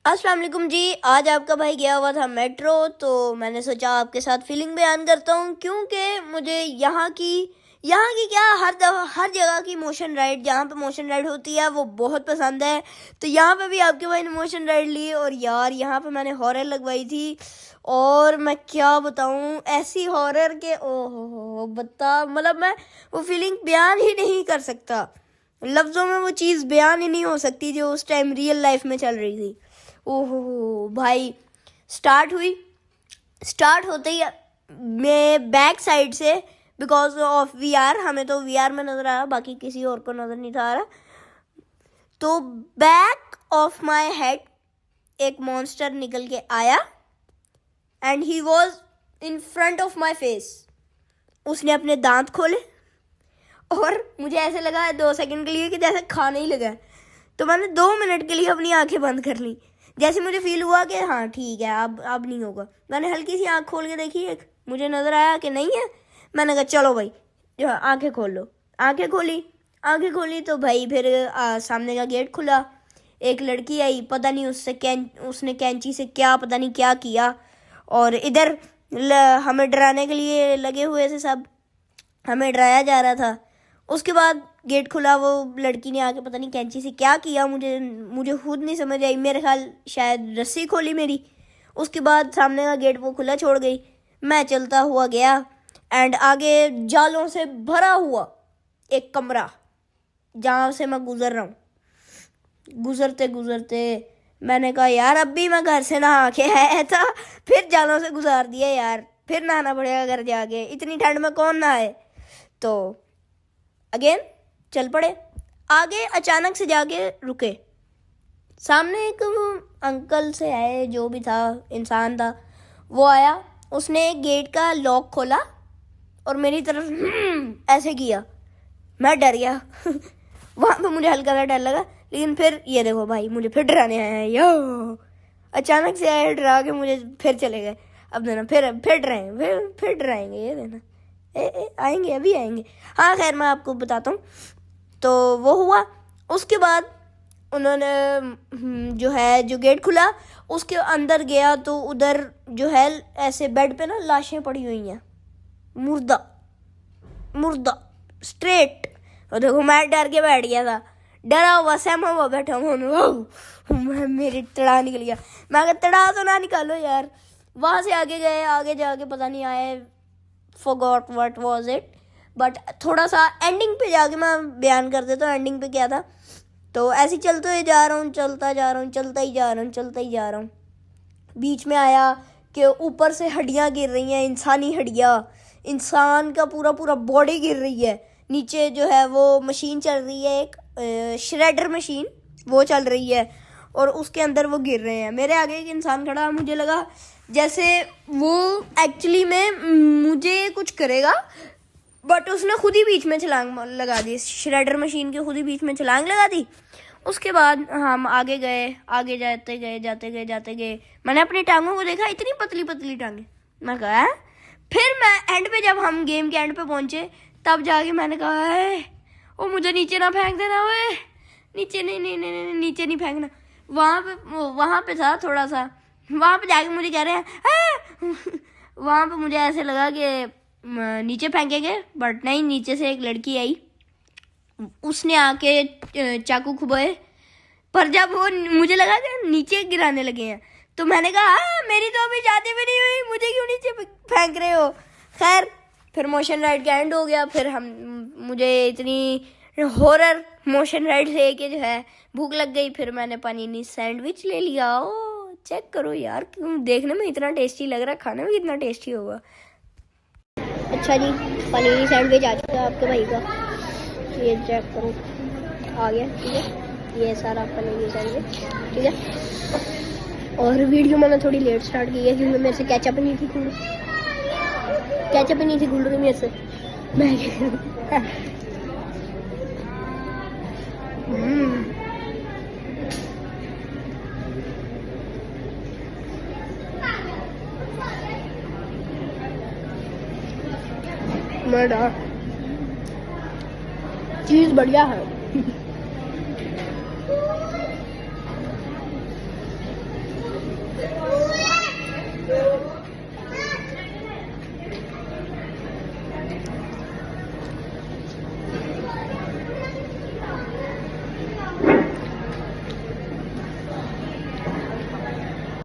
अस्सलाम वालेकुम जी। आज आपका भाई गया हुआ था मेट्रो, तो मैंने सोचा आपके साथ फीलिंग बयान करता हूँ, क्योंकि मुझे यहाँ की क्या हर जगह की मोशन राइड, जहाँ पे मोशन राइड होती है वो बहुत पसंद है। तो यहाँ पे भी आपके भाई ने मोशन राइड ली, और यार यहाँ पे मैंने हॉरर लगवाई थी। और मैं क्या बताऊँ, ऐसी हॉरर के ओहो बता, मतलब मैं वो फीलिंग बयान ही नहीं कर सकता। लफ्ज़ों में वो चीज़ बयान ही नहीं हो सकती जो उस टाइम रियल लाइफ में चल रही थी। ओहो भाई, स्टार्ट होते ही मैं बैक साइड से, बिकॉज ऑफ वीआर, हमें तो वीआर में नज़र आया, बाकी किसी और को नज़र नहीं था आ रहा। तो बैक ऑफ माय हेड एक मॉन्स्टर निकल के आया and he was in front of my face. उसने अपने दांत खोले और मुझे ऐसे लगा 2 सेकंड के लिए कि जैसे खाने ही लगा। तो मैंने 2 मिनट के लिए अपनी आंखें बंद कर ली। जैसे मुझे फील हुआ कि हाँ ठीक है, अब नहीं होगा, मैंने हल्की सी आंख खोल के देखी, एक मुझे नज़र आया कि नहीं है। मैंने कहा चलो भाई, जो आंखें खोल लो। आंखें खोली तो भाई फिर सामने का गेट खुला। एक लड़की आई, पता नहीं उसने कैंची से क्या, पता नहीं क्या किया, और इधर हमें डराने के लिए लगे हुए थे सब, हमें डराया जा रहा था। उसके बाद गेट खुला, वो लड़की ने आके पता नहीं कैंची से क्या किया, मुझे खुद नहीं समझ आई। मेरे ख्याल शायद रस्सी खोली मेरी। उसके बाद सामने का गेट वो खुला छोड़ गई। मैं चलता हुआ गया एंड आगे जालों से भरा हुआ एक कमरा, जहाँ से मैं गुजर रहा हूँ। गुजरते गुजरते मैंने कहा यार, अब भी मैं घर से नहा के आया था, फिर जालों से गुजार दिया यार, फिर नहाना पड़ेगा घर जाके, इतनी ठंड में कौन नहाए। तो अगेन चल पड़े। आगे अचानक से जाके रुके, सामने एक अंकल से आए, जो भी था, इंसान था, वो आया। उसने गेट का लॉक खोला और मेरी तरफ ऐसे किया। मैं डर गया वहाँ पे मुझे हल्का सा डर लगा, लेकिन फिर ये देखो भाई, मुझे फिर डराने आया यो। अचानक से आए, डरा के मुझे फिर चले गए। अब देना फिर डराएंगे, फिर डराएंगे, ये देना आएंगे, अभी आएंगे। हाँ खैर, मैं आपको बताता हूँ। तो वो हुआ। उसके बाद उन्होंने जो गेट खुला, उसके अंदर गया तो उधर जो है ऐसे बेड पे ना लाशें पड़ी हुई हैं, मुर्दा स्ट्रेट। और देखो मैं डर के बैठ गया था, डरा हुआ सहमा हुआ बैठा हूँ। मेरी तड़ा निकल गया। मैं अगर तड़ा तो ना निकालो यार। वहाँ से आगे गए, आगे जाके पता नहीं आए, forgot what was it, but थोड़ा सा एंडिंग पे जाके मैं बयान कर देता हूँ एंडिंग पे क्या था। तो ऐसे चलते जा रहा हूँ, चलता ही जा रहा हूँ। बीच में आया कि ऊपर से हड्डियाँ गिर रही हैं, इंसानी हड्डियाँ, इंसान का पूरा बॉडी गिर रही है। नीचे जो है वो मशीन चल रही है, एक श्रेडर मशीन, वो चल रही है, और उसके अंदर वो गिर रहे हैं। मेरे आगे एक इंसान खड़ा, मुझे लगा जैसे वो एक्चुअली में मुझे कुछ करेगा, बट उसने खुद ही बीच में छलांग लगा दी, श्रेडर मशीन के खुद ही बीच में छलांग लगा दी। उसके बाद हम आगे गए, आगे जाते गए। मैंने अपनी टांगों को देखा, इतनी पतली पतली टांगे। मैं कहा फिर मैं एंड पे, जब हम गेम के एंड पे पहुंचे, तब जाके मैंने कहा है वो मुझे नीचे ना फेंक देना, वे नीचे नहीं, नीचे नहीं फेंकना। वहाँ पे था थोड़ा सा, वहाँ पे जाके मुझे कह रहे हैं वहाँ पे मुझे ऐसे लगा कि नीचे फेंकेंगे, बट नहीं, नीचे से एक लड़की आई, उसने आके चाकू खुबाए। पर जब वो मुझे लगा कि नीचे गिराने लगे हैं, तो मैंने कहा मेरी तो अभी शादी भी नहीं हुई, मुझे क्यों नीचे फेंक रहे हो। खैर फिर मोशन राइड का एंड हो गया। फिर मुझे इतनी हॉरर मोशन राइड से कि जो है भूख लग गई। फिर मैंने पनीनी सैंडविच ले लिया। ओ चेक करो यार, देखने में इतना टेस्टी लग रहा है, खाने में कितना टेस्टी होगा। अच्छा जी, पनीर सैंडविच आ चुका है आपके भाई का, ये चेक करो, आ गया। ठीक है, ये सारा पनीर सैंडविच, ठीक है। और वीडियो मैंने थोड़ी लेट स्टार्ट की है, क्योंकि मेरे से कैचअप नहीं थी खुल रही मेरे से। मैं चीज़ बढ़िया है।